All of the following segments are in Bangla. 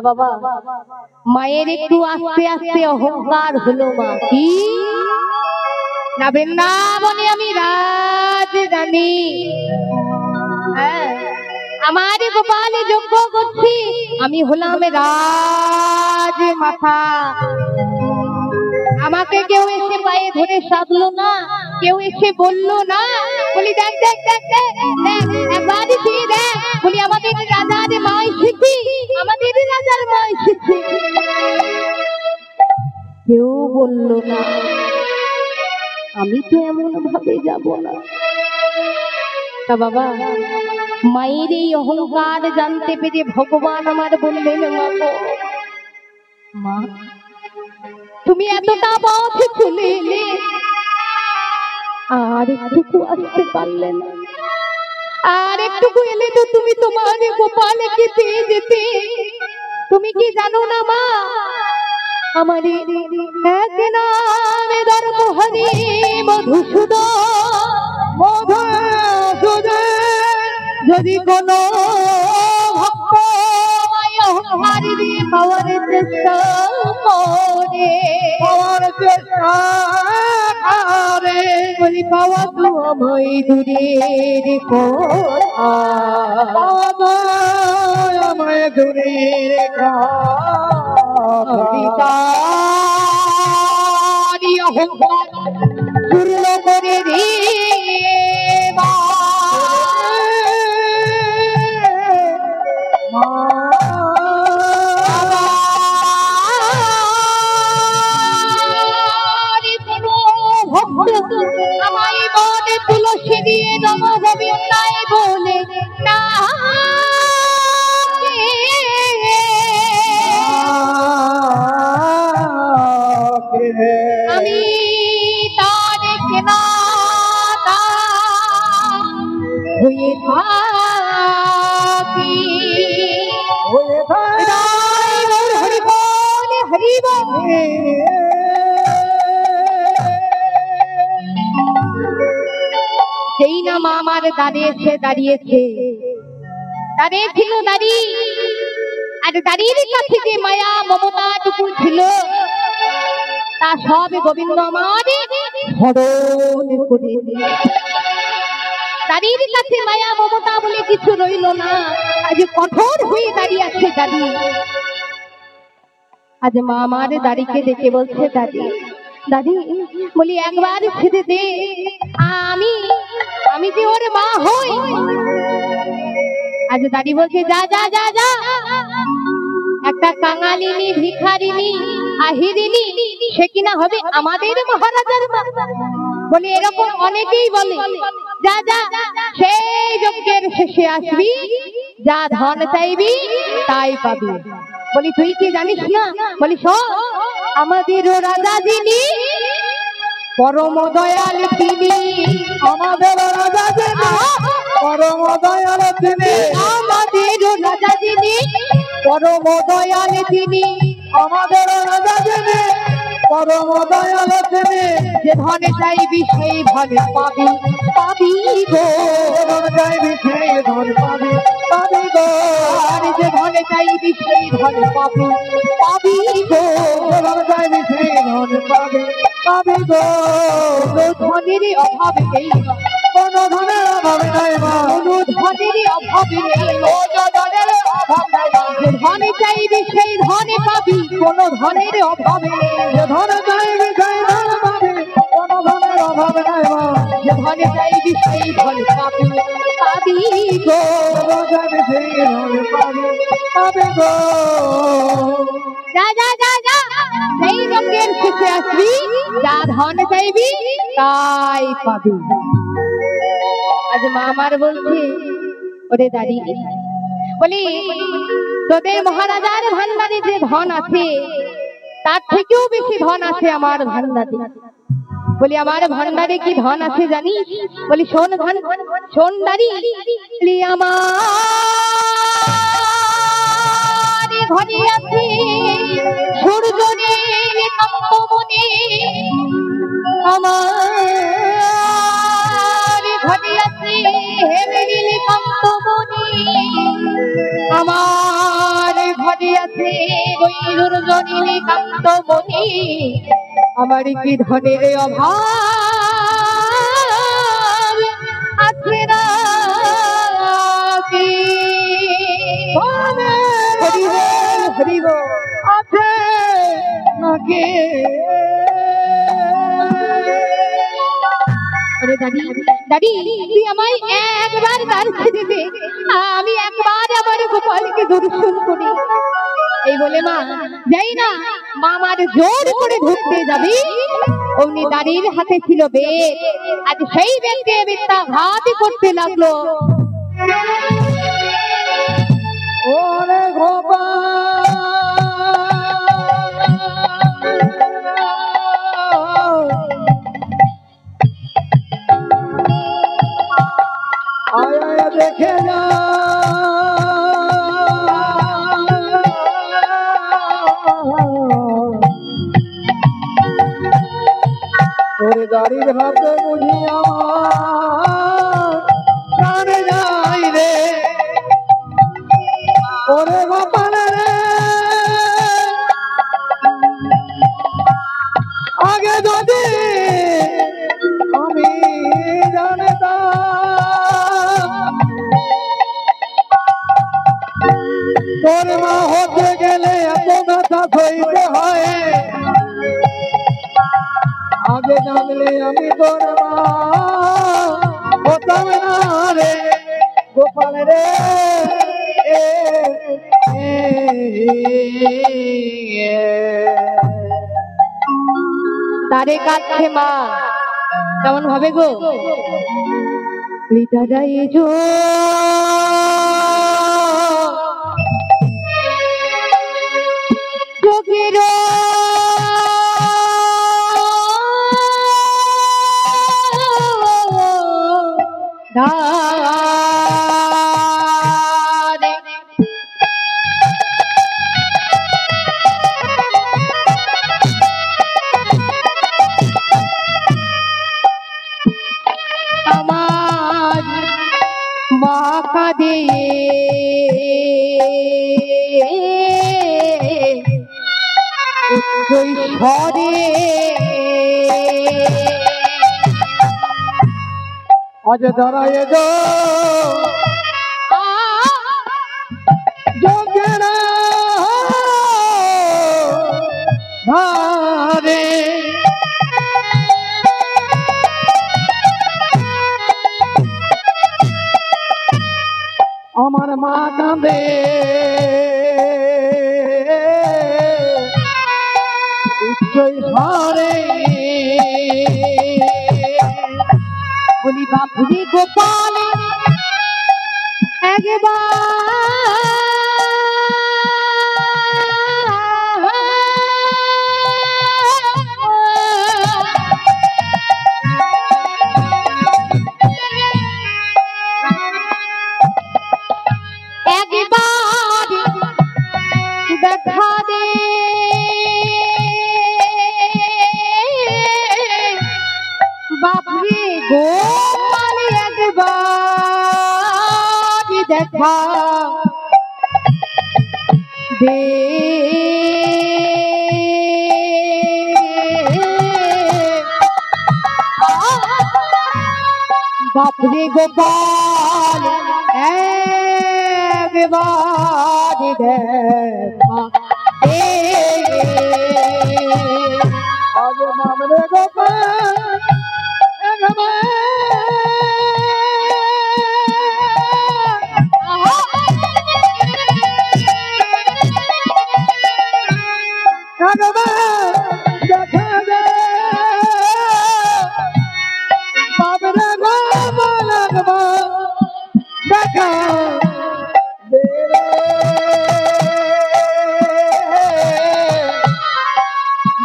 বাবা মায়ের একটু আস্তে আস্তে অহংকার হলো মা কি না বৃন্দাবনে আমি রাজরানী আমার গোপালে যজ্ঞ করছি আমি হলাম রাজ মাথা আমাকে কেউ এসে পায়ে ধরে সাধলো না কেউ এসে বললো না বলি দেখ দেখ দেখ দেখ একবার দিয়ে দেখ বলি আমাদের রাজার মা এসেছি আমাদের রাজার মা এসেছি কেউ বললো না আমি তো এমন ভাবে যাব না তা বাবা মায়ের এই অহংকার জানতে পেরে ভগবান আমার বললেন মা তুমি এতটা পথ চলে এলে আর একটুকু আসতে পারলে না আর একটুকু এলে তো তুমি তোমার গোপালকে পেয়ে যেতে তুমি কি জানো না মা আমার এক নামে ধর্মহরি মধুসূদন যদি কোনো ভক্ত মায় অহংকারী দিয়ে পাওয়ার চেষ্টা করে বলি পাওয়া তো আমায় দূরের আমায় দূরের অহংকার পূর্ণ করে রে আমায় মনে তুলসী দিয়ে নম গোবিন্দায় বলে না আমি তার কেনা হয়ে থাকি হরিবল হরিবল যেই না মা আমার দাঁড়িয়েছিল দাঁড়িয়ে আর দাঁড়িয়ে কাছে যে মায়া মমতাটুকু ছিল তা সব গোবিন্দ আমার হরণ করে দাঁড়িয়ে কাছে মায়া মমতা বলে কিছু রইল না আজ কঠোর হয়ে দাঁড়িয়ে আছে দাদি আজ মা আমার দাড়িকে দেখে বলছে দাদি দাদি বলি একবার ছেড়ে দে আমি যে ওর মা হই আজ দাদি বলছে যা যা যা যা একটা কাঙালিনী ভিখারিনী আহিরিনী সে কিনা হবে আমাদের মহারাজার মা বলি এরকম অনেকেই বলে যা যা সেই যজ্ঞের শেষে আসবি যা ধন চাইবি তাই পাবি বলি তুই কি জানিস না বলি শোন আমাদের রাজা যিনি পরম দয়াল তিনি আমাদের রাজা যিনি পরম দয়াল তিনি আমাদের রাজা যিনি পরম দয়াল তিনি আমাদের রাজা যিনি পরম দয়াল তিনি যে ধনে চাইবি সেই ধনে পাবি পাবি গো ধনে চাইবি সেই ধন পাবি পাবি গো আর যে ধনে চাইবি সেই ধনে পাবি পাবি গো ধনে চাইবি সেই ধনে পাবি পাবি গো ধনের অভাব নেই কোন ধনের অভাব নাই মা কোন ধনের অভাব নেই ধনের অভাব নাই যে ধনে চাইবি সেই ধনে পাবি কোন ধনের অভাব নেই যে ধনে চাইবি সেই ধনে পাবি কোন ধনের অভাব নাই মা যে ধনে চাইবি সেই ধনে পাবি পাবি গো চাইবি সেই ধনে পাবি পাবি গো যা যা যা যা সেই যজ্ঞের শেষে আসবি যা ধন চাইবি তাই পাবি আজ মা আমার বলছে ওরে দাদি বলি তোদের মহারাজার ভান্ডারে যে ধন আছে তার থেকেও বেশি ধন আছে আমার ভান্ডারে বলি আমার ভান্ডারে কি ধন আছে জানিস বলি শোন ধন শোন দাদি আমার ঘরে আছে সূর্যের কম্পমনে আমার ঘরে আছে হেমেরিল কম্পমনে আমার ঘরে আছে কাছে বৈরুর জনিনী কান্তমণি আমার কি ধনের অভাব আছে না কি হরিব আছে নাকি আরে দাদি দাদি তুই আমায় একবার কাছে দিবি আমি একবার আমার গোপালকে দর্শন করি এই বলে মা যাই না মা আমার জোর করে ধরতে যাবি অমনি দাদির হাতে ছিল বেদ আজ সেই বেদকে মিথ্যাঘাত করতে লাগলো ওরে গোপাল আয়া দেখে না তোর দাড়ির হাতে বুঝি আমার প্রাণ যাই রে ওরে গোপাল রে আগে যদি আমি জানতাম তোর মা হতে গেলে এত ব্যথা সইতে হয় আগে জানলে আমি তোর মা হতাম না রে গোপাল রে তারে কাছে মা কেমন হবে গো দাদাই চোখের আমার মা কাঁদে ঘরে আজ দাঁড়ায় যোগেরা ধারে আমার মা কাঁদে হারে বলি বাপুরি গোপাল একবার দেখা দে বাপরে গোপাল একবার দেখা দে বাপরে গোপাল একবার দেখা আজ বাপরে গোপাল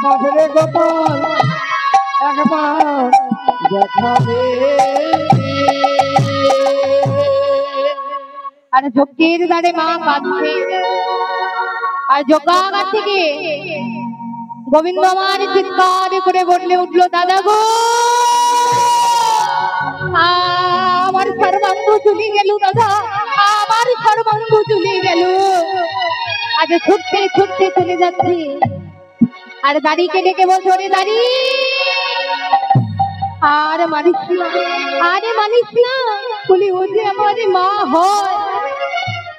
বাপরে গোপাল একবার দেখাবে আর যজ্ঞের দ্বারে মা কাঁদছে আর যজ্ঞাগার থেকে গোবিন্দ আমার চিৎকার করে বললে উঠলো দাদা গো আমার সর্বাঙ্গ চলে গেল দাদা আমার সর্বাঙ্গ চলে গেল আজ ছুটতে ছুটতে চলে যাচ্ছে আর দাড়িকে ডেকে বলছে, ওরে দাড়ি আর মানিস না, আরে মানিস না। বলি ও যে আমার মা হয়।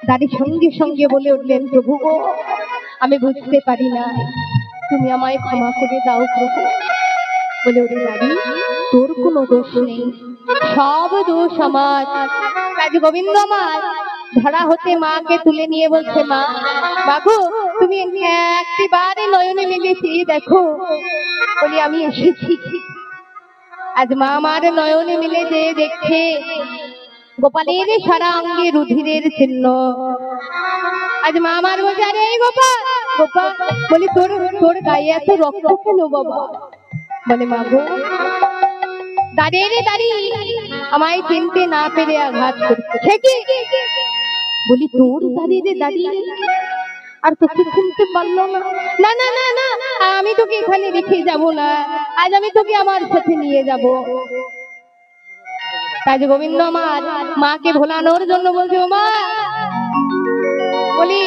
দাড়ি সঙ্গে সঙ্গে বলে উঠলেন, প্রভু গো আমি বুঝতে পারি না, তুমি আমায় ক্ষমা করে দাও প্রভু। বলে ওরে দাড়ি তোর কোনো দোষ নেই, সব দোষ আমার। কাজী গোবিন্দ আমার ধরা হতে মাকে তুলে নিয়ে বলছে, মা বাবু তুমি একটিবারে নয়নে মিলেছি দেখো। বলি আমি এসেছি। আজ মা আমার নয়নে মিলে যে দেখছে গোপালের সারা অঙ্গে রুধিরের চিহ্ন। আজ মা আমার বলছে, আরে গোপাল গোপাল। বলি তোর তোর গায়ে এত রক্ত কেন বাবা? বলে মা গো দাঁড়িয়ে রে দাঁড়িয়ে আমায় চিনতে না পেরে আঘাত করছে। বলি তোর দাঁড়িয়ে রে দাঁড়িয়ে আর তোকে চিনতে পারলো না? না না না না আমি তোকে এখানে রেখে যাবো না, আজ আমি তোকে আমার সাথে নিয়ে যাব। কাজী গোবিন্দ আমার মাকে ভোলানোর জন্য বলছে, ও মা বলি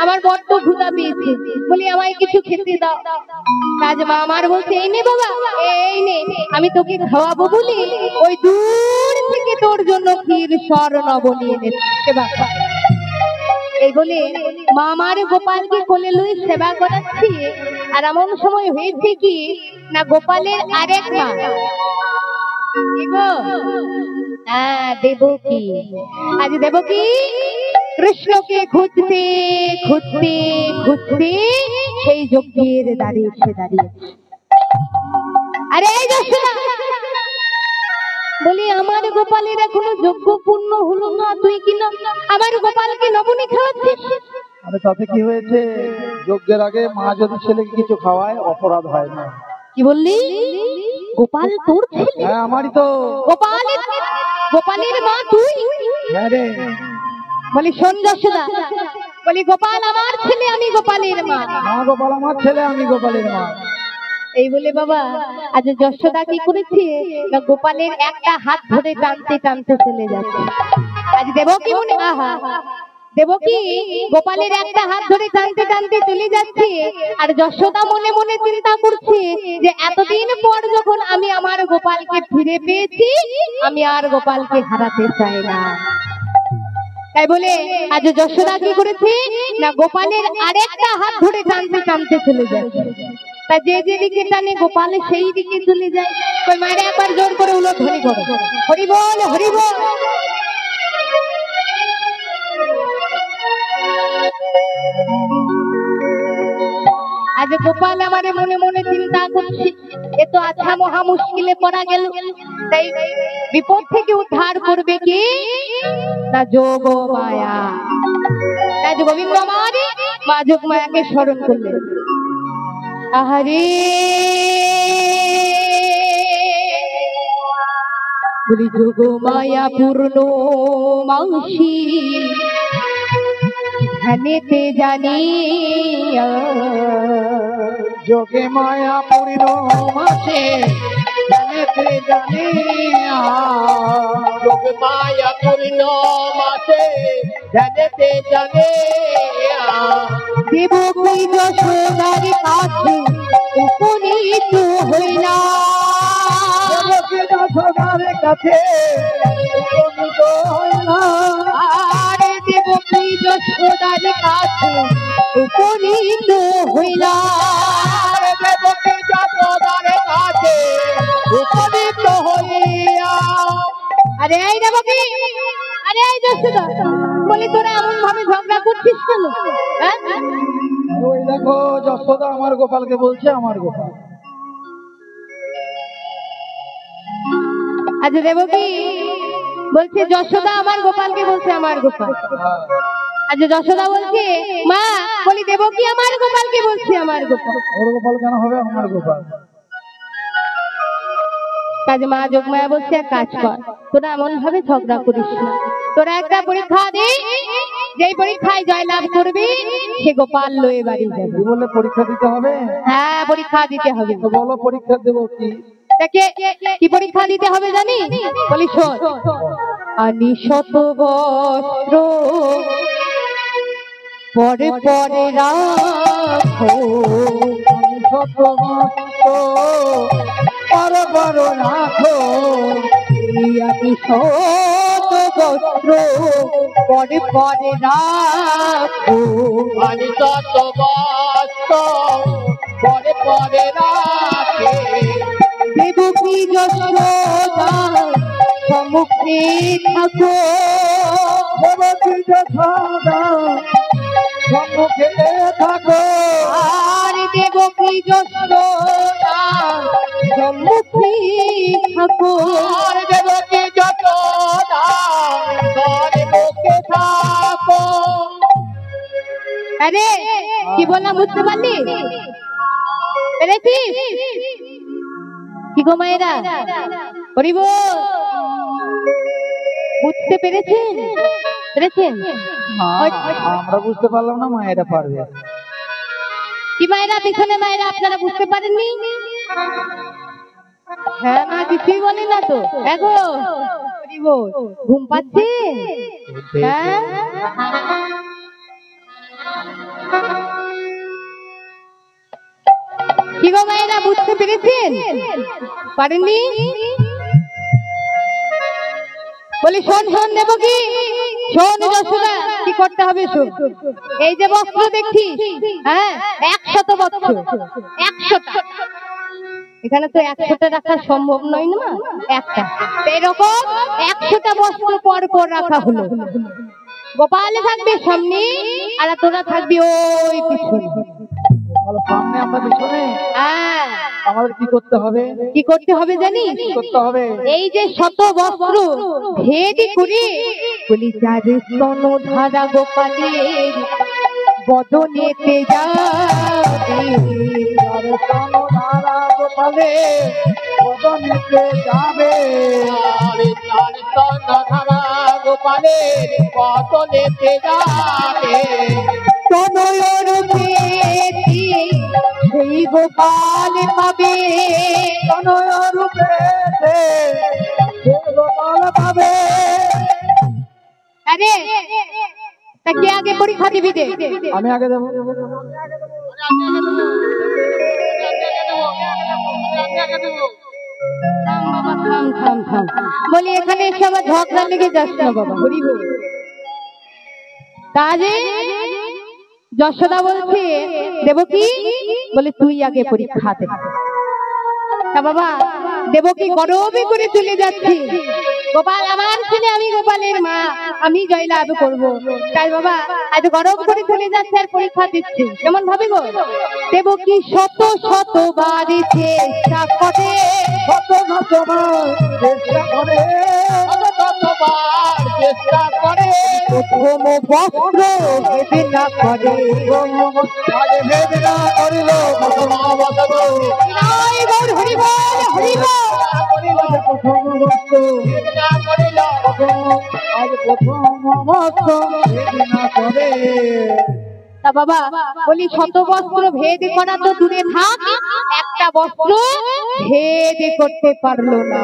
আমার বড্ড ক্ষুধা পেয়েছে, বলি আমায় কিছু খেতে দাও। কাজ মা আমার বলছে, এই নে বাবা এই নে, আমি তোকে খাওয়াবো বলি ওই দূর থেকে তোর জন্য ক্ষীর স্বর্ণ বনিয়ে এনেছে বাবা। এই বলে মা আমার গোপালকে কোলে লই সেবা করাচ্ছি। আর এমন সময় হয়েছে কি না, গোপালের আরেক মা দেবকী, আজ দেবকী কৃষ্ণকে খুঁজতে খুঁজতে খুঁজতে সেই যজ্ঞের দাঁড়িয়ে এসে দাঁড়িয়েছে। আরে বলি আমার গোপালের এখনো যজ্ঞ পূর্ণ হলো না, তুই কিনা আমার গোপালকে নবনী খাওয়াচ্ছিস? আরে তাতে কি হয়েছে, যজ্ঞের আগে মা যদি ছেলেকে কিছু খাওয়ায় অপরাধ হয় না। কি বললি? গোপাল তোর ছেলে? হ্যাঁ আমারই তো। গোপালের মা তুই? হ্যাঁ রে। বলি শোন যশোদা, বলি গোপাল আমার ছেলে, আমি গোপালের মা। মা গোপাল আমার ছেলে, আমি গোপালের মা। এই বলে বাবা আজ যশোদা কি করেছে না, গোপালের একটা হাত ধরে টানতে টানতে চলে যাচ্ছে। আজ দেবকী মনে আহা দেবকী গোপালের একটা হাত ধরে টানতে টানতে চলে যাচ্ছে। আর যশোদা মনে মনে চিন্তা করছে যে এতদিন পর যখন আমি আমার গোপালকে ফিরে পেয়েছি, আমি আর গোপালকে হারাতে চাই না। তাই বলে আজ যশোদা কি করেছে না, গোপালের আরেকটা হাত ধরে টানতে টানতে চলে যাচ্ছে। তা যে যেদিকে টানে গোপাল সেই দিকে চলে যায়। ওই মায়ের একবার জোর করে উলধ্বনি করো, হরি বল হরি বল। আজ গোপাল আমারে মনে মনে চিন্তা করছে, এ তো আচ্ছা মহা মুশকিলে পড়া গেল। তাই বিপদ থেকে উদ্ধার করবে কি না যোগ মায়া। আজ গোবিন্দ আমারে মা যোগ মায়াকে স্মরণ করলেন। আহারে বলি যোগ মায়া পূর্ণ মাসি ধ্যানেতে জানিয়া, যোগে মায়া পূর্ণ মাসে ধ্যানেতে জানিয়া, যোগ মায়া পূর্ণ মাসে ধ্যানেতে জানিয়া, দেবকী যশোদার কাছে উপনীত হইলা। দেবকী যশোদার কাছে উপনীত হইলা। আরে দেবকী যশোদার কাছে উপনীত হইলা। দেবকী যশোদার কাছে উপনীত হইয়া। আরে এই দেবকী, আরে এই যশোদা, বলি তোরা এমন ভাবে ঝগড়া করছিস কেন? ওই দেখো যশোদা আমার গোপালকে বলছে আমার গোপাল। আচ্ছা দেবকী বলছে যশোদা আমার গোপালকে বলছে আমার গোপাল। আচ্ছা যশোদা বলছে মা, বলি দেবকী আমার গোপালকে বলছে আমার গোপাল। ওর গোপাল কেন হবে আমার গোপাল? কাজ মা যোগমায়া বলছে এক কাজ কর, তোরা এমন ভাবে ঝগড়া করিস না, তোরা একটা পরীক্ষা দে, যেই পরীক্ষায় জয়লাভ করবি সে গোপাল লয়ে বাড়ি যাবে। বলে পরীক্ষা দিতে হবে? হ্যাঁ পরীক্ষা দিতে হবে। তো বলো পরীক্ষা দেবো কি? কি পরীক্ষা দিতে হবে জানি? বলি শোন, আনি শত বস্ত্র পরে পরে রাখো শত মস্ত পরে পরে রাখো আমি শত বস্ত্র পরে পরে রাখো আমি শত বস্ত্র পরে পরে রাখে দেবকী যশোদা সম্মুখে থাকো দেবকী যশোদা সম্মুখে থাকো আর দেবকী যশোদা সম্মুখে থাকো আর দেবকী যশোদা সম্মুখে থাকো। আরে কি বললাম বুঝতে পারলি? পেরেছিস? কি গো মায়েরা, হরিব বুঝতে পেরেছেন? পেরেছেন? আমরা বুঝতে পারলাম না, মায়েরা পারবে। কি মায়েরা, পিছনে মায়েরা আপনারা বুঝতে পারেননি? হ্যাঁ না, কিছুই বলেন না তো। দেখো হরিব, ঘুম পাচ্ছে? হ্যাঁ কি গো মায়েরা, বুঝতে পেরেছেন? পারেননি? বলি শোন শোন দেবকী, শোন যশোদা, কি করতে হবে শোন। এই যে বস্ত্র দেখছি, হ্যাঁ 100 বস্ত্র, 100টা। এখানে তো 100টা রাখা সম্ভব নয় না, একটা এরকম 100টা বস্ত্র পর পর রাখা হলো। গোপাল থাকবে সামনে আর তোরা থাকবি ওই পিছনে। সামনে আমরা পিছনে, হ্যাঁ আমাদের কি করতে হবে? কি করতে হবে জানিস? কি করতে হবে? এই যে শত বস্ত্র ভেদ করে বলি যার স্তন ধারা গোপালের বদনেতে যাবে, যার স্তন ধারা গোপালে বদনেতে যাবে, যার স্তন ধারা গোপালে বদনেতে যাবে, তনয়রূপে সেই গোপাল পাবে, তনয়রূপে সেই গোপাল পাবে। আরে তা কে আগে পরীক্ষা দিবি? দে, আমি আগে দেবো। থাম বাবা, থাম থাম থাম। বলি এখানে এসে আমার ঝগড়া লেগে যাস না বাবা, হরি বল। কাজে যশোদা বলছে দেবকী, বলে তুই আগে পরীক্ষা দে। তা বাবা দেবকী গর্বে করে চলে যাচ্ছে, গোপাল আমার ছেলে, আমি গোপালের মা, আমি জয়লাভ করব। তাই বাবা আজ গর্ব করে চলে যাচ্ছে আর পরীক্ষা দিচ্ছে। কেমন ভাবে গো? দেবকী শত শতবার চেষ্টা করে, শত শতবার চেষ্টা করে, শত শতবার চেষ্টা করে, প্রথম বস্ত্র ভেবে না করে, আগে ভেবে না করিল প্রথম বস্ত্র, নাই গৌর হরি বল, হরি বল। প্রথম বস্ত্র না করিল, আজ প্রথম বস্ত্র ভেবে না করে। তা বাবা বলি শত বস্ত্র ভেদ করা তো দূরে থাক, একটা বস্ত্র ভেদ করতে পারলো না।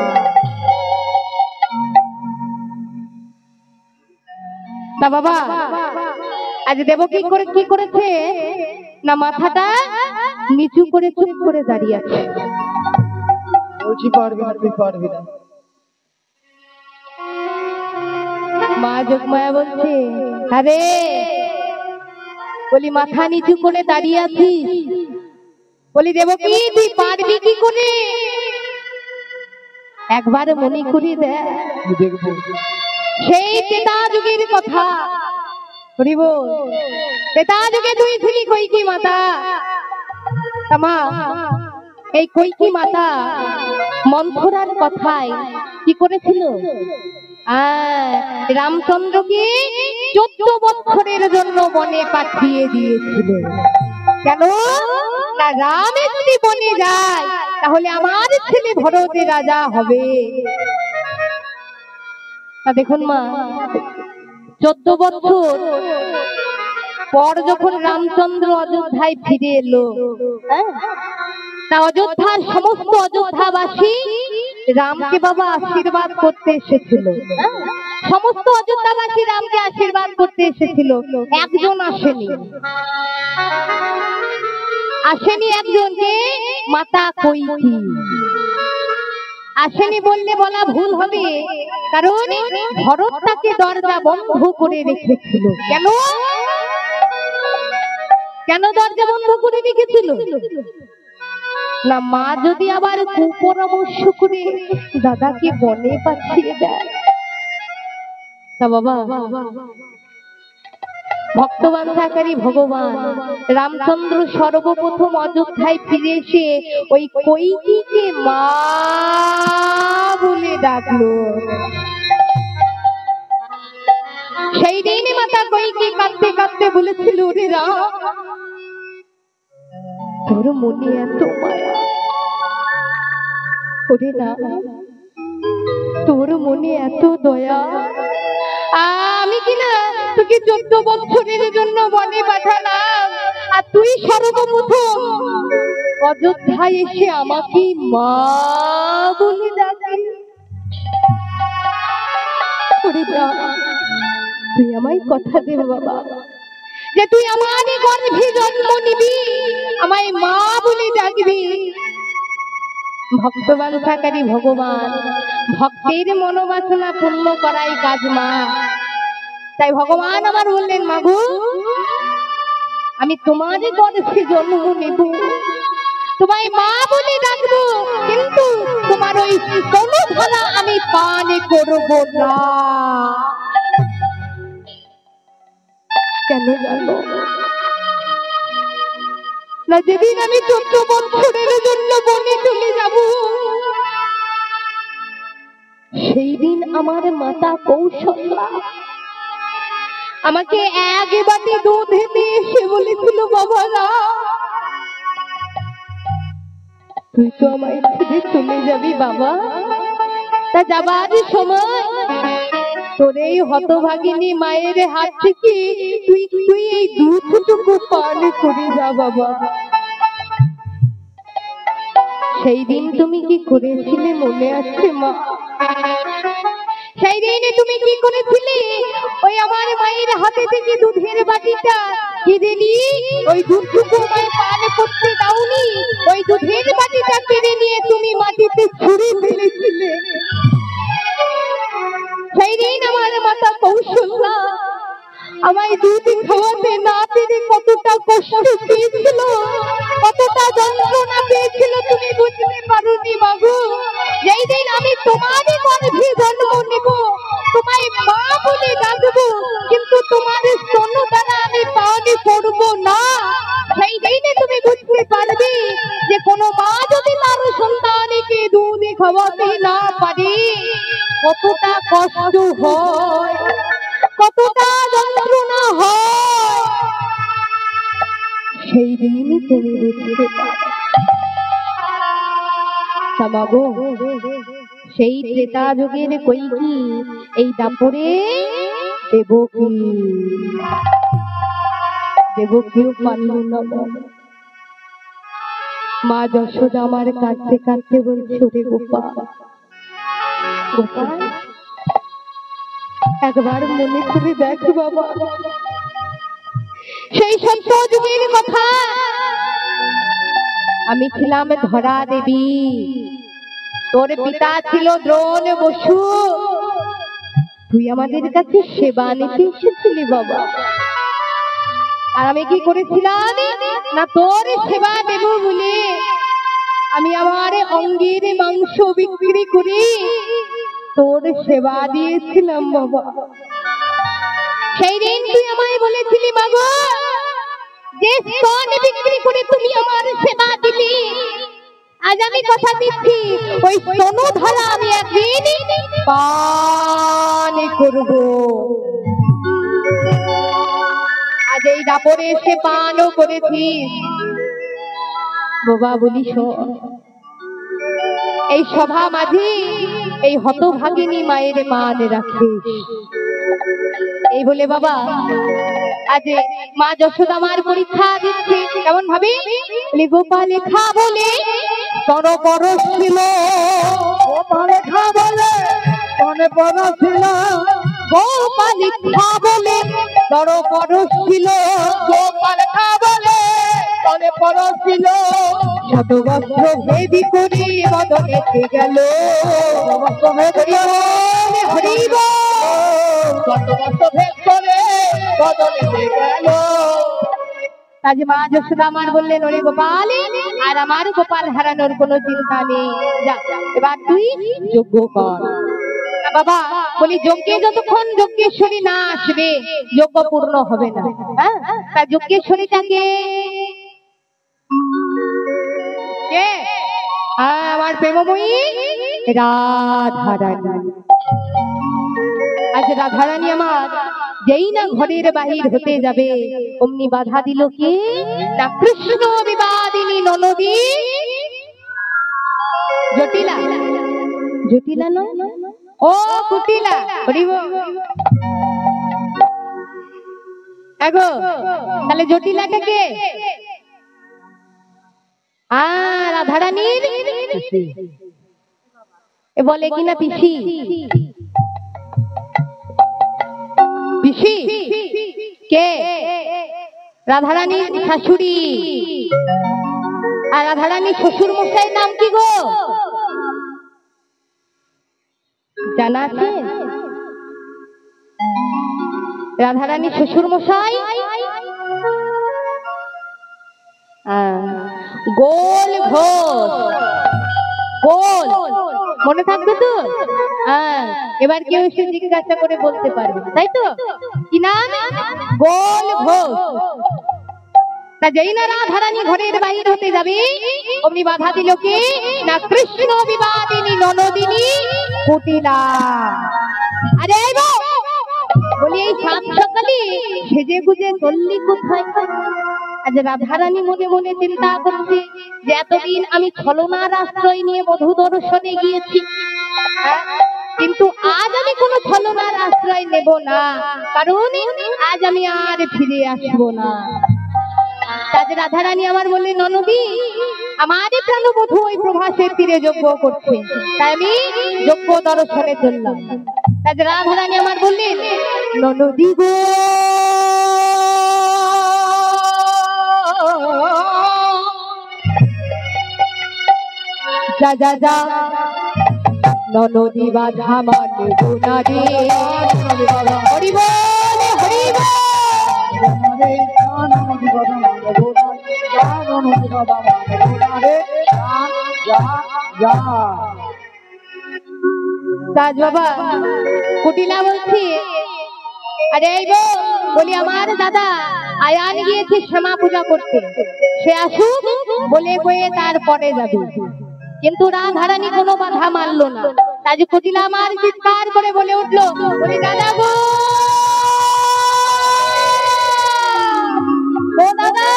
তা বাবা আজ দেবকী করে কি করেছে না, মাথাটা নিচু করে চুপ করে দাঁড়িয়ে আছে। বলছি পারবি না, তুই পারবি না। মা যোগমায়া বলছে আরে বলি মাথা নিচু করে দাঁড়িয়ে আছিস, বলি দেবকী তুই পারবি কি করে? একবার মনে করি দেখ, দেখবো সেই ত্রেতা যুগের কথা। হরি বল। ত্রেতা যুগে তুই ছিলি কৈকি মাতা। তা মা এই কৈকি মাতা মন্থরার কথায় কি করেছিল? রামচন্দ্রকে 14 বছরের জন্য বনে পাঠিয়ে দিয়েছিল। কেন না রাম যদি বনে যায় তাহলে আমার ছেলে ভরতে রাজা হবে। তা দেখুন মা 14 বছর পর যখন রামচন্দ্র অযোধ্যায় ফিরে এলো, তা অযোধ্যার সমস্ত অযোধ্যাবাসী রামকে বাবা আশীর্বাদ করতে এসেছিল। সমস্ত অযোধ্যাবাসী রামকে আশীর্বাদ করতে এসেছিল, একজন আসেনি। আসেনি একজনকে, মাতা কৈকেয়ী আসেনি বললে বলা ভুল হবে, কারণ ভরত তাকে দরজা বন্ধ করে রেখেছিল। কেন কেন দরজা বন্ধ করে রেখেছিল? না, মা যদি আবার কুপরামর্শ করে দাদাকে বনে পাঠিয়ে দেয়। তা বাবা, ভক্তবাঞ্ছাকারী ভগবান রামচন্দ্র সর্বপ্রথম অযোধ্যায় ফিরে এসে ওই কৈকেয়ীকে মা বলে ডাকলো। সেই দিন মাতা কৈকেয়ী কাঁদতে কাঁদতে বলেছিল, ওরে রাম, তোর মনে এত মায়া, ওরে রাম, তোর মনে এত দয়া, আমি কিনা তোকে 14 বছরের জন্য বনে পাঠালাম, আর তুই সর্বপ্রথম অযোধ্যায় এসে আমাকে মা বলে ডাকিস। ওরে রাম, তুই আমায় কথা দে বাবা, যে তুই আমারই গর্ভে জন্ম নিবি, আমায় মা বলে ডাকবি। ভক্তবাঞ্ছাকারী ভগবান ভক্তের মনোবাসনা পূর্ণ করাই কাজ মা। তাই ভগবান আমার বললেন, মাগো, আমি তোমারই গর্ভে জন্ম নেব, তোমায় মা বলে ডাকবো, কিন্তু তোমার ওই স্তনধারা আমি পান করব না। কেন জানো না? যেদিন আমি 14 বছরের জন্য বনে চলে যাব, সেই দিন আমার মাতা কৌশল্যা আমাকে এক বাটি দুধ এনে এসে বলেছিল, বাবা না, তুই তো আমায় ছেড়ে চলে যাবি বাবা, তা যাবার সময় তোর এই হতভাগিনী মায়ের হাত থেকে তুই এই দুধটুকু পান করে যা বাবা। সেই দিন তুমি কি করেছিলে মনে আছে মা? সেই দিনে তুমি কি করেছিলে? ওই আমার মায়ের হাতে থেকে দুধের বাটিটা কেড়ে নিয়ে ওই দুধটুকু আমায় পান করতে দাওনি, ওই দুধের বাটিটা কেড়ে নিয়ে তুমি মাটিতে ছুঁড়ে ফেলেছিলে। সেই দিন আমার মাতা কৌশল্যা আমায় দুধ খাওয়াতে না পেরে কতটা কষ্ট পেয়েছিল, কতটা যন্ত্রণা পেয়েছিল, তুমি বুঝতে পারোনি মাগো। যেই দিন আমি তোমারই গর্ভে জন্ম নেব, তোমায় মা বলে ডাকবো, কিন্তু তোমার স্তন দ্বারা আমি পান করব না, সেই দিনে তুমি বুঝতে পারবে যে কোনো মা যদি তার সন্তানকে দুধ খাওয়াতে না পারে কতটা কষ্ট হয়, কতটা যন্ত্রণা হয়, সেই দিনই তুমি বুঝতে পারবে। সেই ত্রেতা যুগের কৈকেয়ী এই দাপরে দেবকীও পারল না। মা যশোদা আমার কাঁদতে কাঁদতে বলছে, রে গোপাল, গোপাল, একবার মনে করে দেখ বাবা, সেই সত্য যুগের কথা। আমি ছিলাম ধরা দেবী, তোর পিতা ছিল দ্রোণ বসু, তুই আমাদের কাছে সেবা নিতে এসেছিলি বাবা, আর আমি কি করেছিলাম না, তোর সেবা দেব বলে আমি আমার অঙ্গের মাংস বিক্রি করে তোর সেবা দিয়েছিলাম বাবা। সেই দিন তুই আমায় বলেছিলি বাবা, যে স্তন বিক্রি করে তুমি আমার সেবা দিলি, আজ আমি কথা দিচ্ছি ওই স্তনধারা আমি একদিন পান করব। আজ এই দাপরে এসে পানও করেছিস বাবা। বলি শোন, এই সভা মাঝে এই হতভাগিনী মায়ের মান রাখিস। এই বলে বাবা আজ মা যশোদা আমার পরীক্ষা দিচ্ছে। কেমন ভাবে? গোপালে খা বলে তর পরশ ছিল, ও গোপালে খা বলে মনে পড়ছিল, গোপালি খা বলে বড় পরশিল, গোপাল খা বলে মনে পড়ছিল, শত বস্ত্র ভেদি করি বদলেতে গেল, হরিব শত বস্ত্র ভেদ করে বদলেতে গেল। আজ মা যশোদা আমার বললেন, ওরে গোপাল, আর আমার গোপাল হারানোর কোনো চিন্তা নেই, যা এবার তুই যজ্ঞ কর। বাবা বলি, যজ্ঞে যতক্ষণ যজ্ঞেশ্বরী না আসবে যজ্ঞ পূর্ণ হবে না। হ্যাঁ, তা যজ্ঞেশ্বরীটাকে কে? আমার প্রেমময়ী রাধারানী। আজ রাধারানী আমার যেই না ঘরের বাহির হতে যাবে, অমনি বাধা দিল কে? না কৃষ্ণ বিবাদিনী ননদী জটিলা। জটিলা নয়, ও কুটিলা। এগো তাহলে জটিলাটা কে? রাধারানীর বলে কিনা পিসি। পিসি কে? রাধারানীর শাশুড়ি। আর রাধারানীর শ্বশুর মশাইয়ের নাম কি গো? জানা আছে? রাধারানীর শ্বশুর মশাই গোল ঘোষ। গোল মনে থাকবে তো? এবার কেউ এসে জিজ্ঞাসা করে বলতে পারবে, তাই তো? কি নাম? গোল ঘোষ। তা যেই না রাধারানী ঘরের বাহির হতে যাবে, অমনি বাধা দিল কে? না কৃষ্ণ বিবাদিনী ননদিনী কুটিলা। আরে বলি, এই সাত সকালে সেজে গুজে চললি কোথায়? আজ রাধারানী মনে মনে চিন্তা করছে যে এতদিন আমি ছলনার আশ্রয় নিয়ে বধূ দর্শনে গিয়েছি, কিন্তু আজ আমি কোনো ছলনার আশ্রয় নেব না, কারণ আজ আমি আর ফিরে আসবো না। আজ রাধারানী আমার বললেন, ননদী, আমার প্রাণবধূ ওই প্রভাসের তীরে যজ্ঞ করছে, তাই আমি যজ্ঞ দর্শনে চললাম। আজ রাধারানী আমার বললেন, ননদী গো, যা যা যা ননদী বাধা মানে গুনারে। হরি বল, হরি বল। রাজ বাবা কুটিলা বলছি, আরে বলি, আমার দাদা আয়ান গিয়েছে শ্যামা পূজা করতে, সে আসুক, বলে কয়ে তারপরে যাবে। কিন্তু রাধারানী কোনো বাধা মানলো না। তাই কুটিলা আমার চিৎকার করে বলে উঠলো, বলি, দাদা গো, ও দাদা,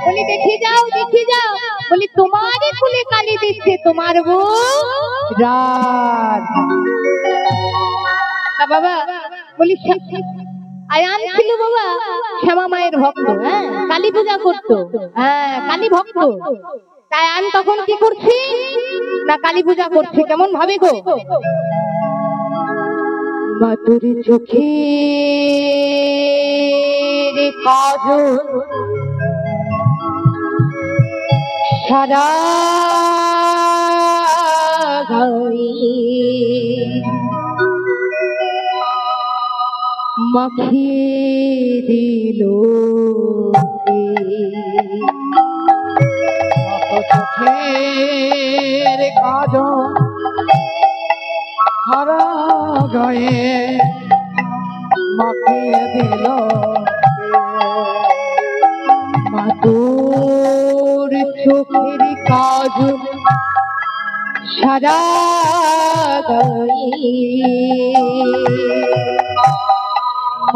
বলি দেখি যাও, দেখি যাও, বলি তোমারই কুলে কালি দিচ্ছে তোমার গো রাধা। বাবা বলি, আয়ান ছিল বাবা শ্যামা মায়ের ভক্ত, হ্যাঁ, কালী পূজা করতো, হ্যাঁ, কালী ভক্ত। তাই আয়ান তখন কি করছে? না কালী পূজা করছে। কেমন ভাবে গো? মাতুর চোখে কাজল সারা গায়ে মাখিয়ে দিল, চোখের কাজল সারা গায়ে মাখিয়ে দিল, মাতুর চোখের কাজল সারা গায়ে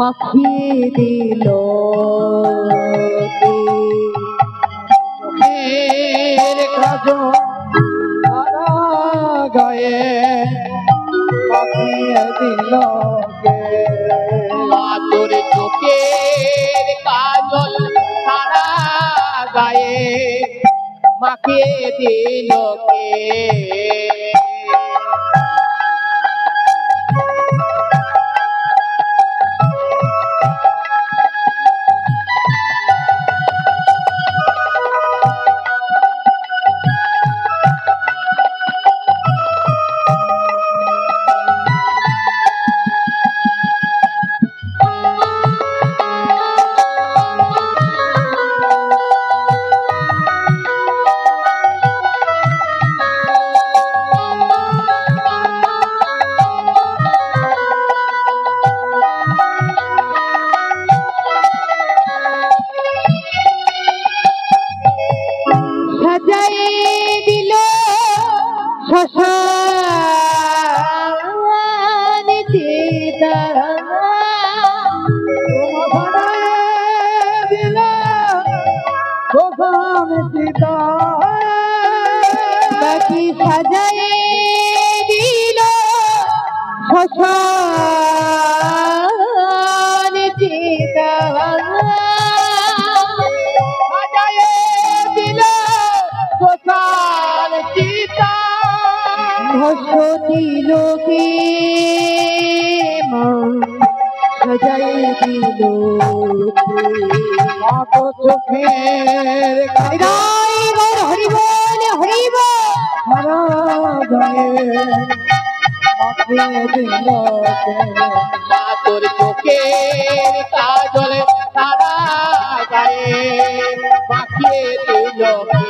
মাখিয়ে দিল, চোখের কাজল সারা গায়ে মাখিয়ে দিল, মাতুর চোখের কাজল সারা গায়ে মাখিয়ে দিল কে? শ্মশান চিতা বাকি সাজায়ে দিল শ্মশান চিতা সাজায়ে দিল শ্মশান চিতা ভস্য দিল কে মা সাজায়ে দিল কত চোখের হরি বল হরি বল হরি বল সারা গায়ে মাখিয়ে দিল কে? মা তোর চোখের কাজল সারা গায়ে মাখিয়ে দিল কে?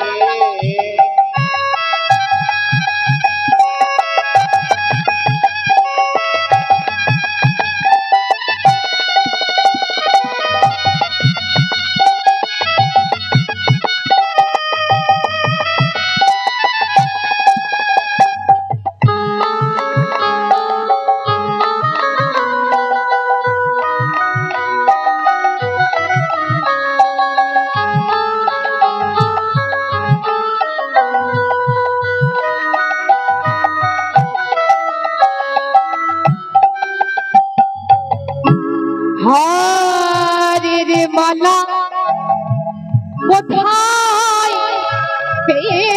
হারের মালা কোথায় পেলি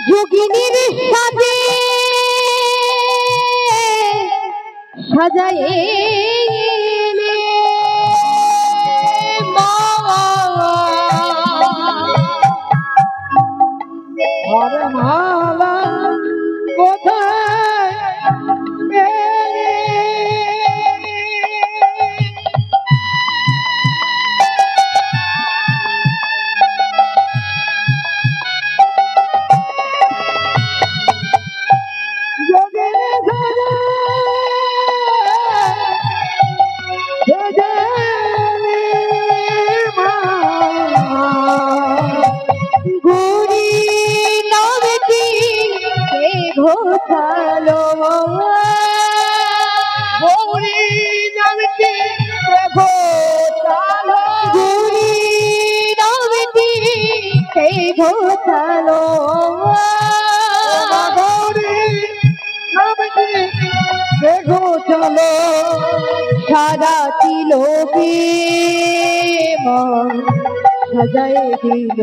যোগিনীর সাজে সাজায়ে হরে মালা কোথায় পেলি? যোগিনী সাজে সাজালি মা গুরি নামটি কে ঘোষালো গৌরী নামটি ঘোষালো গুরি নামটি কে ঘোষালো গৌরী নামটি দেখো চলো সারা তিলকে মা সাজায়ে দিল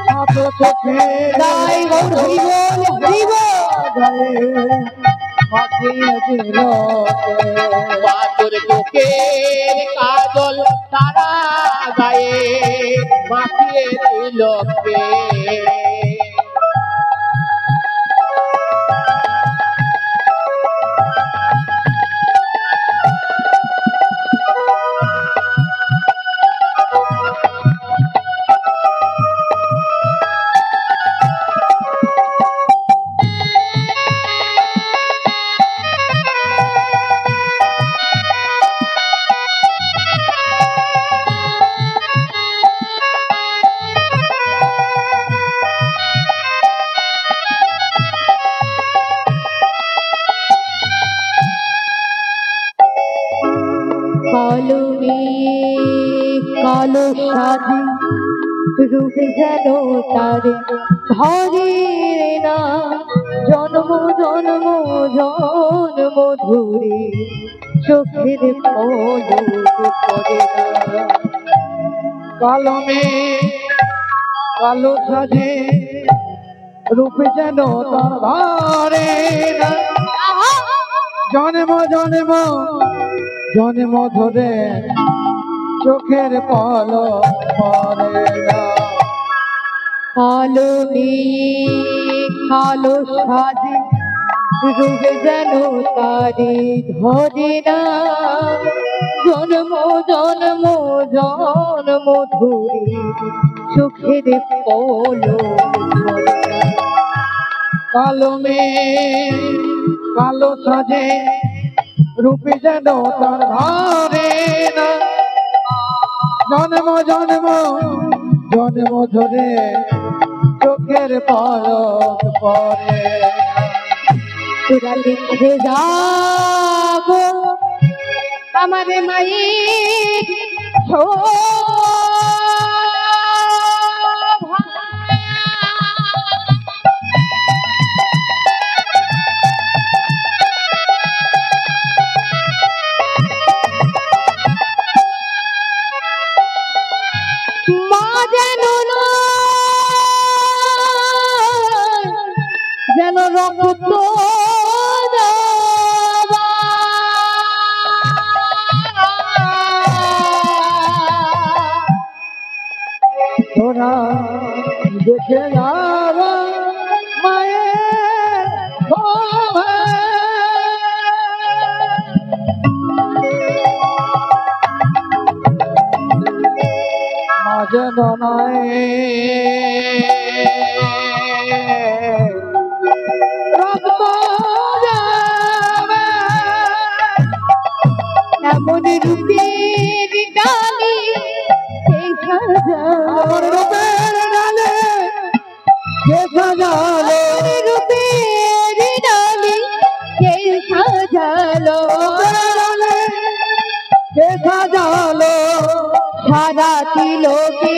কত চোখে গাই গৌর হরি বল হরি বল গায়ে মাখিয়ে দিল কে? মা তোর চোখের কাজল সারা গায়ে মাখিয়ে দিল কে? কালো মেঘ কালো সাধু রূপ যেন তার ধরে না জন্ম জন্ম জন্ম ধরে চোখের পলক পড়ে না কালো মেঘ কালো সাজে রূপে যেন তার ধরে না জন্ম জন্ম জন্ম ধরে চোখের পলক পড়ে না কালো মেঘ কালো সাজে রূপ যেন তারে ধরে না জন্ম জন্ম জন্ম ধরে চোখের পলক পড়ে না। কালো মেয়ে কালো সাজে রূপে যেন তার ভারে না জন্ম জন্ম জন্ম ধরে চোখের পলক পরে তোরা লিখে যাব আমার মায়ের মা যেন রক্ত তোরা দেখে যাবা মায়ের শোভা। মা যেন নয় রক্ত যাবে এমন রূপের ডালি এই আমার রূপের ডালে কে সাজালো রূপের ডালি কে সাজালো কে সাজালো সারা তিলকে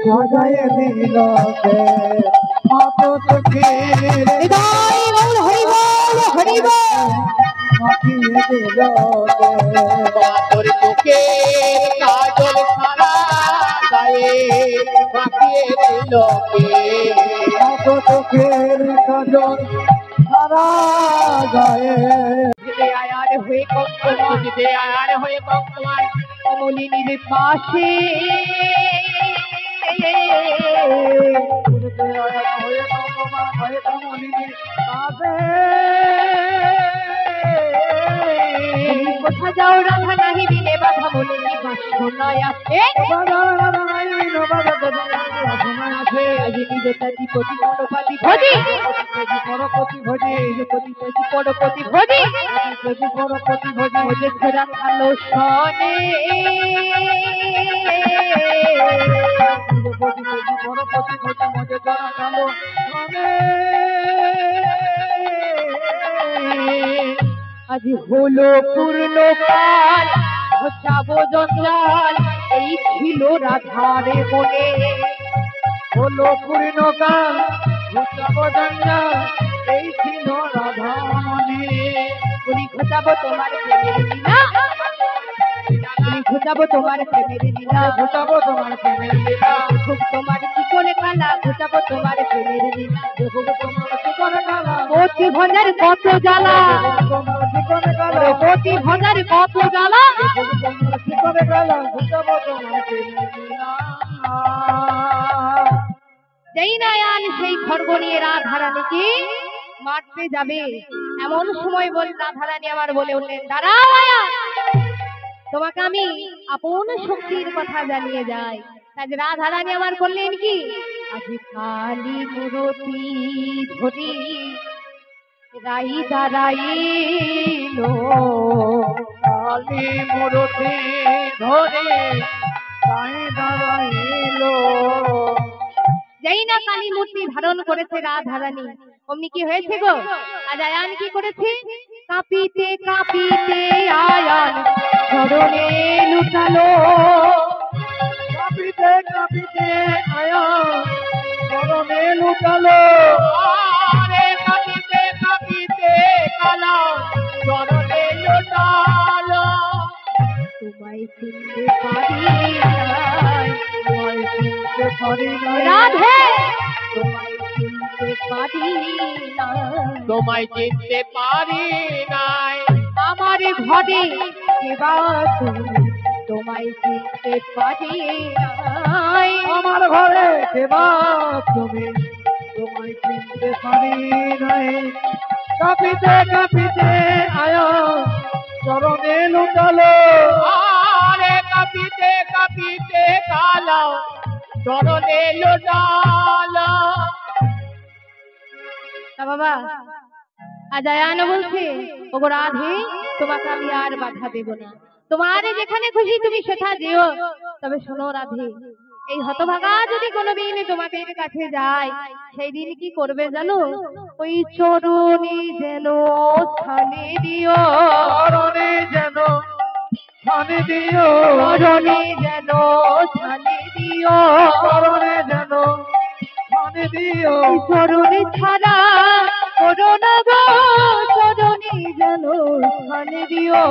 সাজায় দিল কে কত চোখের হৃদয় বল হরি বল হরি বল মাখিয়ে দিল তোর চোখে কাজল সারা গায়ে মাখিয়ে দিল কে কত চোখের কাজল সারা গায়ে কে আয়ার হয়ে কঙ্কমান দিতে আর হয়ে ভগবান কমলিনীর পাশে কোথা যাও রাধা নাহি দিলে বাধা বলে কি বাসনায় আছে আজি নিজে তাজি পতি পরপতি ভজি পরপতি ভজি ভোজে ছেড়া খালো সনে আজি হলো পূর্ণ কাল ঘটাবো জঞ্জাল এই ছিল রাধারে মনে হলো পূর্ণ কাল ঘটাবো জঞ্জাল এই ছিল রাধা মনে বলি ঘটাবো তোমার প্রেমের লীলা বলি ঘটাবো তোমার প্রেমের লীলা ঘটাবো তোমার প্রেমের লীলা খুব তোমার কি করে কালা ঘটাবো তোমার প্রেমের লীলা তোমার জীবনে কালা অতি ভনের কত জ্বালা তোমার জীবনে কালা অতি ভনের কত জ্বালা তোমার জীবনে কালা ঘটাবো তোমার প্রেমের লীলা যেই নায়ান সেই খড়গ নিয়ে রাধারানীকে মারতে যাবে এমন সময় বল রাধারানী আমার বলে উঠলেন দাঁড়াও আয়া তোমাকে আমি আপন শক্তির কথা জানিয়ে যাই তাই রাধারানী আমার বললেন কি আজি কালী মূরতি ধরি রাই দাঁড়াইলো কালী মূরতি ধরে পায়ে দাঁড়াইলো যেই না কালী মূর্তি ধারণ করেছে রাধারানী অমনি কি হয়েছে গো আজ আয়ান কি করেছে কাঁপিতে কাঁপিতে আয়ান চরণে লুটালো কাঁপিতে কাঁপিতে আয়া চরণে লুটালো আরে কাঁপিতে কাঁপিতে কালা চরণে লোটালো তোমায় চিনতে পারি নাই তোমায় চিনতে পারি না রাধে তোমায় চিনতে পারি নাই তোমায় চিনতে পারি নাই আমার ঘরে কেবা তুমি তোমায় চিনতে পারি নাই আমার ঘরে কেবা তুমি তোমায় চিনতে পারি নাই কাঁপিতে কাঁপিতে আয়া চরণে লুটালো আরে কাঁপিতে কাঁপিতে কালা চরণে লোটালো বাবা আজ আয়ান বলছে ওগো রাধে তোমাকে আমি আর বাধা দেব না, তোমার যেখানে খুশি তুমি সেটা যেও। তবে শোনো রাধে, এই হতভাগা যদি কোনোদিন তোমাদের কাছে যায়, সেই দিন কি করবে জানো? ওই চরণে যেন স্থানে দিও, চরণে যেন স্থানে দিও, চরণে যেন স্থানে দিও, চরণে যেন স্থানে দিও, চরণে ছাড়া করো না গো, চরণে যেন স্থানে দিও।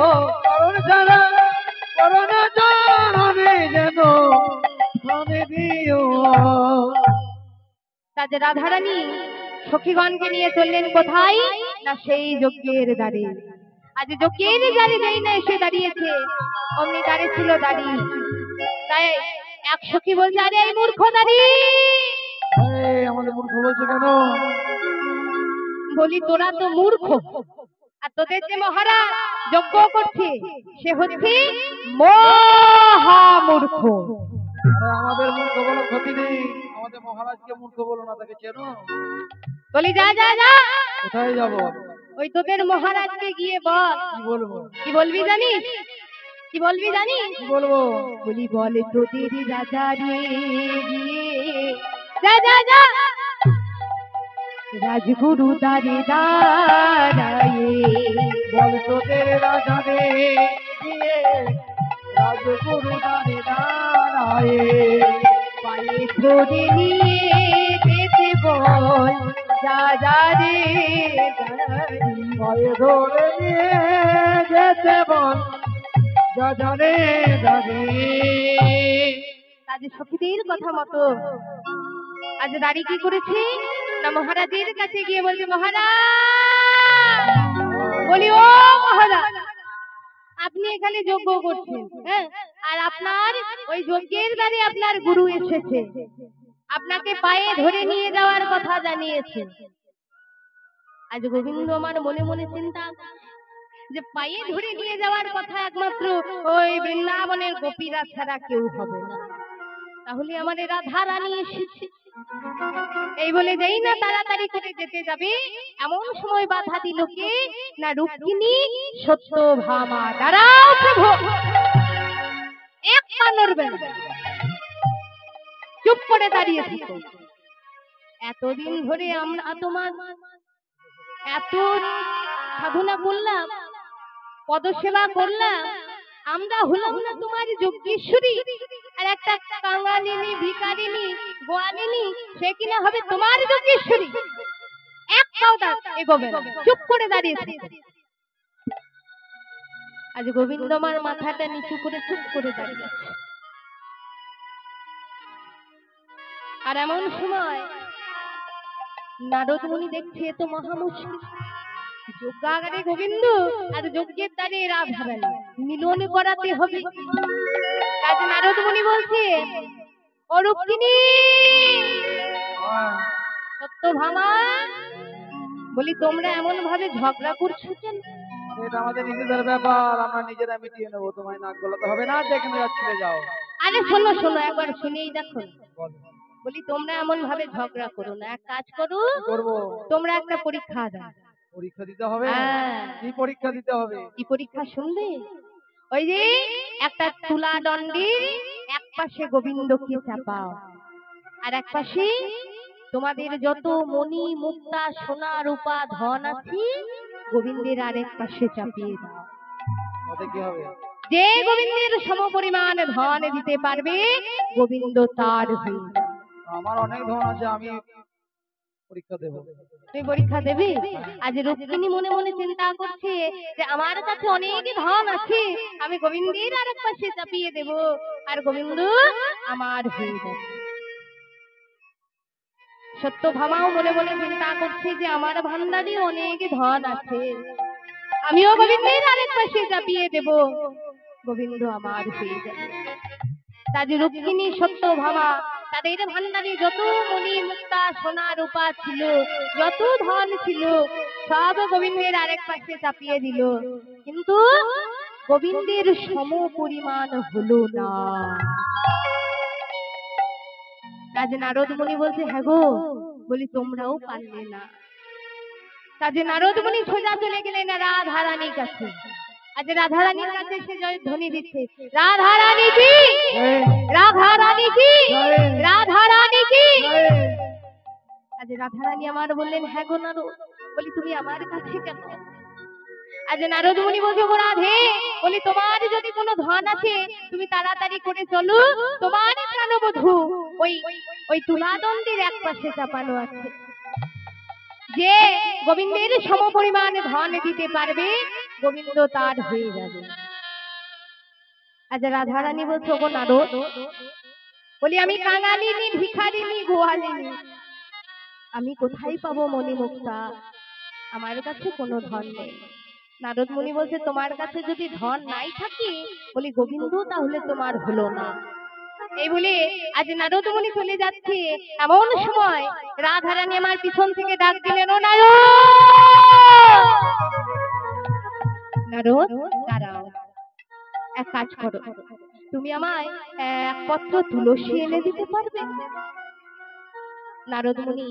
চরণ ছাড়া করোনা, চরণে যেন স্থানে দিও। তাদের রাধারানী সখীগণকে নিয়ে চললেন কোথায় না সেই যজ্ঞের দ্বারে। আজ যজ্ঞের দ্বারে যাই না এসে দাঁড়িয়েছে, অমনি দ্বারে ছিল দাঁড়ি। তাই এক সখী বলছে, আরে এই মূর্খ দাঁড়ি। আমাদের মূর্খ বলছে কেন? বলি তোরা তো মূর্খ, আর তোদের যে মহারাজ যজ্ঞ করছে সে হচ্ছে মহামূর্খ। আরে আমাদের মূর্খ বলো ক্ষতি নেই, আমাদের মহারাজকে মূর্খ বলো না, তাকে চেনো? বলি যা যা যা, কোথায় যাব? ওই তোদের মহারাজকে গিয়ে বল। কি বলবো? কি বলবি জানিস? কি বলবি জানিস? কি বলবো? বলি বলে তোদের রাজা রে গিয়ে যা যা যা, রাজগুরু দাঁড়ে দাঁড়ায়ে, বল তোদের রাজা রে গিয়ে রাজগুরু দাঁড়ে দাঁড়ায়ে, পায়ে ধরে নিয়ে যেতে বল রাজা রে দাঁড়িয়ে। পায়ে ধরে নিয়ে যেতে বল রাজা রে দাঁড়িয়ে। আজ সখীদের কথা মতো আজ দাঁড়ি কি করেছে না মহারাজের কাছে গিয়ে বলছে, মহারাজ, বলি ও মহারাজ, আপনি এখানে যজ্ঞ করছেন, হ্যাঁ, আর আপনার ওই যজ্ঞের দ্বারে আপনার গুরু এসেছে, আপনাকে পায়ে ধরে নিয়ে যাওয়ার কথা জানিয়েছে। আজ গোবিন্দ আমার মনে মনে চিন্তা যে পায়ে ধরে নিয়ে যাওয়ার কথা একমাত্র ওই বৃন্দাবনের গোপীরা ছাড়া কেউ হবে না, তাহলে আমার রাধা রানী এসেছে। এই বলে যাই না তাড়াতাড়ি করে যেতে যাবে, এমন সময় বাধা দিল কে না রুক্মিণী সত্যভামা। দাঁড়াও প্রভু, এক পা নড়বে না, চুপ করে দাঁড়িয়ে থাকো। এতদিন ধরে আমরা তোমার এত সাধনা করলাম, পদসেবা করলাম, আমরা হলাম না তোমার যজ্ঞেশ্বরী, আর একটা কাঙালিনী ভিখারিনী গোয়ালিনী সে কিনা হবে তোমার যজ্ঞেশ্বরী। এক পাও এগোবে না, চুপ করে দাঁড়িয়ে থাকো। আজ গোবিন্দ আমার মাথাটা নিচু করে চুপ করে দাঁড়িয়ে আছে। আর এমন সময় নারদ মুনি দেখছে এ তো মহা মুশকিল, যজ্ঞাগারে গোবিন্দ আর যজ্ঞের দ্বারে রাধা রানী মিলন করাতে হবে। আজ নারদ মুনি বলছে, ও রুক্মিণী সত্যভামা, বলি তোমরা এমন ভাবে ঝগড়া করছো কেন? এটা আমাদের নিজেদের ব্যাপার, আমরা নিজেরা মিটিয়ে নেবো, তোমায় নাক গলাতে হবে না, যেখানে যাচ্ছিলে যাও। আরে শোনো শোনো, একবার শুনেই দেখো। বল। বলি তোমরা এমন ভাবে ঝগড়া করো না, এক কাজ করো, কি করবো? তোমরা একটা পরীক্ষা দাও। পরীক্ষা দিতে হবে? হ্যাঁ। কি পরীক্ষা দিতে হবে? কি পরীক্ষা শুনবে? ওই যে একটা তুলা দণ্ডে এক পাশে গোবিন্দকে চাপাও, আর এক পাশে তোমাদের যত মণি মুক্তা সোনা রূপা ধন আছে গোবিন্দের আরেক পাশে চাপিয়ে দাও। ওতে কি হবে? যে গোবিন্দের সমপরিমাণ ধন দিতে পারবে গোবিন্দ তার হয়ে যাবে। আমার অনেক ধন আছে, আমি পরীক্ষা দেব। তুমি পরীক্ষা দেবে? আজ রুক্মিণী মনে মনে চিন্তা করছে যে আমার কাছে অনেক ধন আছে, আমি গোবিন্দের আরেক পাশে চাপিয়ে দেব, আর গোবিন্দ আমার হয়ে যাবে। সত্যভামাও মনে মনে চিন্তা করছে যে আমার ভান্ডারে অনেক ধন আছে, আমিও গোবিন্দের আরেক পাশে চাপিয়ে দেব, গোবিন্দ আমার হয়ে যাবে। আজ রুক্মিণী সত্যভামা তাদের ভান্ডারে যত মণি মুক্তা সোনা রূপা ছিল, যত ধন ছিল, সব গোবিন্দের আরেক পাশে চাপিয়ে দিল, কিন্তু গোবিন্দের সম পরিমাণ হলো না। আজ নারদ মুনি বলছে, হ্যাঁ গো, বলি তোমরাও পারলে না। কাজে নারদ মুনি সোজা চলে গেলেন রাধারানীর কাছে। আজ রাধারানীর কাছে সে জয় ধ্বনি দিচ্ছে, রাধারানী কি, রাধারানী কি, রাধারানী কি। আজ রাধারানী আমার বললেন, হ্যাঁ গো নারদ। বলি তুমি আমার কাছে কেন? আজ নারদ মুনি বলছে, গো রাধে, বলি তোমার যদি কোনো ধন আছে তুমি তাড়াতাড়ি করে চলো, তোমার প্রাণবধূ ওই ওই তুলাদণ্ডের এক পাশে চাপানো আছে, যে গোবিন্দের সমপরিমাণ ধন দিতে পারবে গোবিন্দ তার হয়ে যাবে। আজ রাধারানী বলছো, গো নারদ, বলি আমি কাঙালিনী, ভিখারিনী, গোয়ালিনী, আমি কোথায় পাবো মণিমুক্তা? আমার কাছে কোনো ধন নেই। নারদ মুনি বলছে, তোমার কাছে যদি ধন নাই থাকে বলি গোবিন্দ তাহলে তোমার হলো না। এই বলে আজ নারদ মুনি চলে যাচ্ছে, এমন সময় রাধারানী আমার পিছন থেকে ডাক দিলেন, ও নারদ, নারদ দাঁড়াও, এক কাজ করো, তুমি আমায় এক পত্র তুলসী এনে দিতে পারবে? নারদ মুনি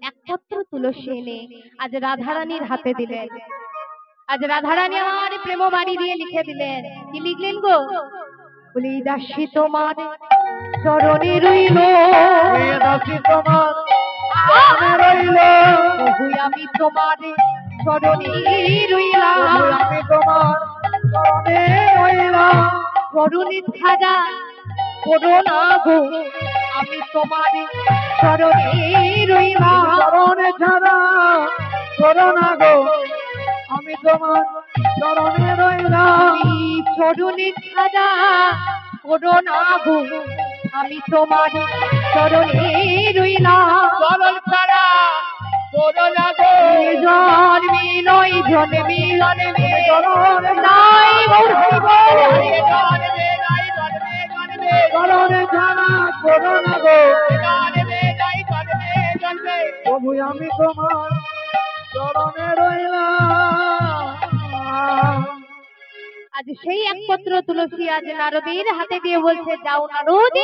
এক পত্র তুলসী এনে আজ রাধারানীর হাতে দিলেন। আজ রাধারানী আমার প্রেম বাড়ি দিয়ে লিখে দিলেন। কি লিখলেন গো? বলি, দাসী তোমার চরণে রইল, দাসী তোমার চরণে রইল, আমি তোমার চরণে রইলাম, আমি তোমার চরণে রইলাম, চরণে ছাড়া করো না গো, আমি তোমার চরণে রইলাম, চরণে ছাড়া করো না গো, আমি তোমার চরণে রইলাম, চরণে ছাড়া করো না গো, আমি তোমার চরণে রইলাম, চরণ ছাড়া করো না গো, জন্মে নয় জন্মে জন্মে চরণ নাই গৌর হরি বল। জন্মে নাই জন্মে জন্মে, চরণে ছাড়া করো না গো, জন্মে নাই জন্মে জন্মে, প্রভু আমি তোমার চরণে রইলাম। আজ সেই এক পত্র তুলসী আজ নারদের হাতে দিয়ে বলছে, যাও নারদ,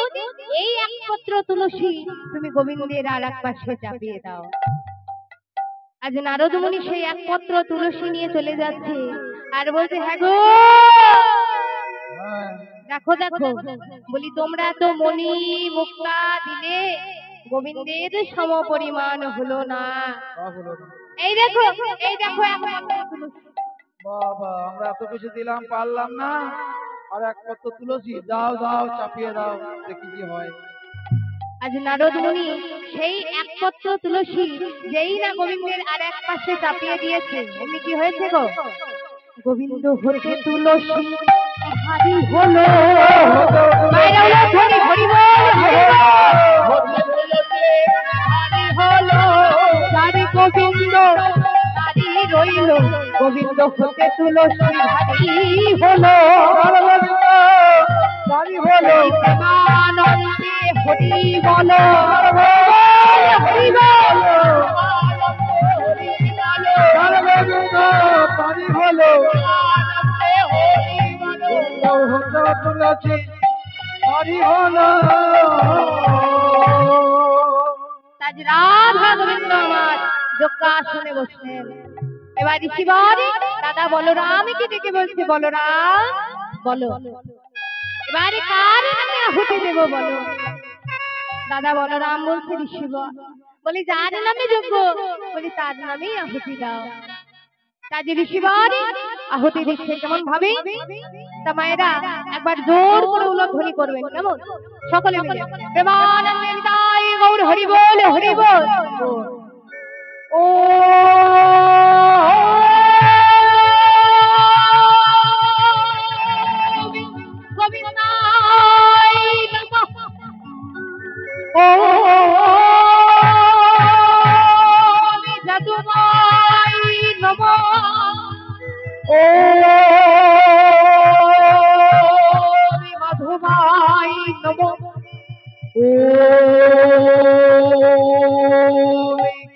এই এক পত্র তুলসী তুমি গোবিন্দের আর এক পাশে চাপিয়ে দাও। আজ নারদ মুনি সেই এক পত্র তুলসী নিয়ে চলে যাচ্ছে আর বলছে, হ্যাঁ গো, দেখো দেখো, বলি তোমরা তো মণি মুক্তা দিলে, গোবিন্দের সমপরিমাণ হলো না। এই দেখো, এই দেখো এক পত্র তুলসী। বাবা, আমরা এত কিছু দিলাম, পারলাম না, আর এক পত্র তুলসী দাও দাও, চাপিয়ে দাও, দেখি কি হয়। আজ নারদ মুনি সেই এক পত্র তুলসী যেই না গোবিন্দের আর এক পাশে চাপিয়ে দিয়েছে, এমনি কি হয়েছে গো? গোবিন্দ হতে তুলসী ভারী হলো, বাইরে হলো ধরি হরি বল, হরি বল। হরি হলো, তারি গোবিন্দ তারি রইল, গোবিন্দ হতে তুলসী ভারী হলো, বাড়ি হলো, প্রেমানন্দে হরি বল, হরি বল। বাড়ি হলো, তুলসী বাড়ি হলো। আজ রাধা গোবিন্দ আমার যোগ্যাসনে বসলেন। এবার ঋষি বলে, দাদা বলরামকে ডেকে বলছে, বলরাম বলো, এবারে কার নামে আহুতি দেব বলো। দাদা বলরাম বলছে, ঋষি বলি যার নামে যোগ্য বলি তার নামেই আহুতি দাও। কাজে ঋষি বলে আহুতি দিচ্ছে কেমন ভাবে? তা মায়েরা একবার জোর করে উলধ্বনি করবেন, কেমন? সকলে মিলে প্রেমানন্দে নিতাই গৌর হরি বল, হরি বল। ও গোবিন্দায় নমঃ, ও যদুমায় নমঃ, ও মাধবায় নমঃ, ও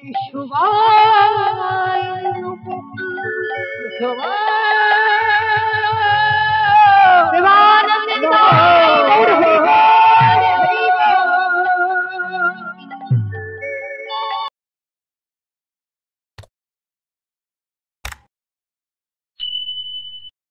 কৃষ্ণায় নমঃ।